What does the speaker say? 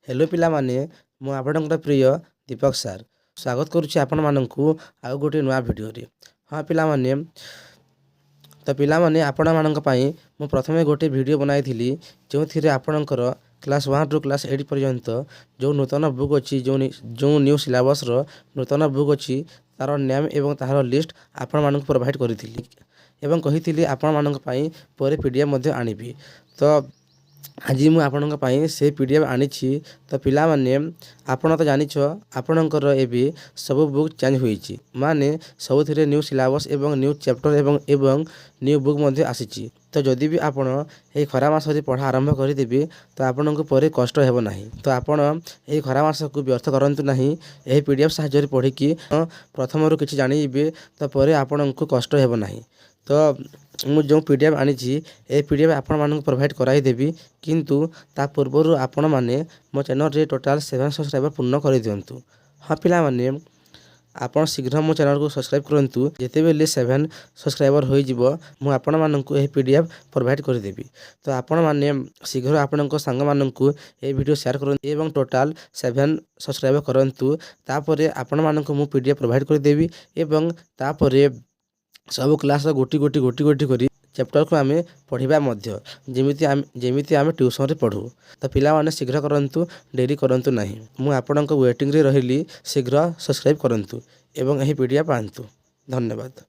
Hello पिलामाने मु आपणकर प्रिय दीपक सार स्वागत करुच्ची आपण माननकु आउ गोटे नुआ भिडियो रे। हाँ पिलामाने तो पिलामाने आपण माननक पई मु प्रथमे गोटे भिडियो बनाई थिली जो थिरे आपणकर क्लास 1 रु क्लास 8 पर्यंत जो नूतन बुक अछि जो न्यू सिलेबस रो नूतन बुक अछि तार नेम एवं तार लिस्ट आपण मानक प्रोवाइड करिथिली एवं कहिथिली आपण मानक पई परे पीडीएफ मध्ये आनिबी। तो आज मुझे आपण से पीडीएफ आनी तो पिला माने आपण तो जानिछ आपणकर एबी सब बुक चेंज होईची माने सब थिरे न्यू सिलेबस एवं न्यू चैप्टर एवं न्यू बुक मध्ये आसीची। तो जदि भी आपण ए खरा मास पढ़ा आरंभ कर देबी तो आपण को परे कष्ट हेबो नाही। तो आपण ए खरा मास को व्यर्थ करंतु नाही। ए पीडीएफ सहायता पढ़ी कि प्रथम रु किछि जानि जिबे तो परे आपण को कष्ट हेबो नाही। तो मु जो पीडीएफ आनी ए पीडीएफ आपण मानक प्रोवाइड कराई देबी किंतु ता पूर्व आपण माने मो चैनल रे टोटल 7 सब्सक्राइबर पूर्ण कर दियंतु। हाँ पिला माने आपण शीघ्र मो चैनल को सब्सक्राइब करंतु जेते बेले 7 सब्सक्राइबर होई जिवो मु आपण मानक ए पीडीएफ प्रोवाइड कर देबी। तो आपण माने शीघ्र आपण को संग मानक ए वीडियो शेयर करंतु एवं टोटल 7 सब्सक्राइबर करंतु तापरे आपण मानक मु पीडीएफ प्रोवाइड कर देबी एवं तापरे सब क्लास गोटी गोटी करी चैप्टर को आमे पढ़िबा मध्य जेमिति आमे ट्यूशन रे पढ़ू। तो पिला माने शीघ्र करंतु देरी करंतु नाही। मु आपणक वेटिंग रे रहिली शीघ्र सब्सक्राइब करंतु एवं एही पीडीएफ आनतु। धन्यवाद।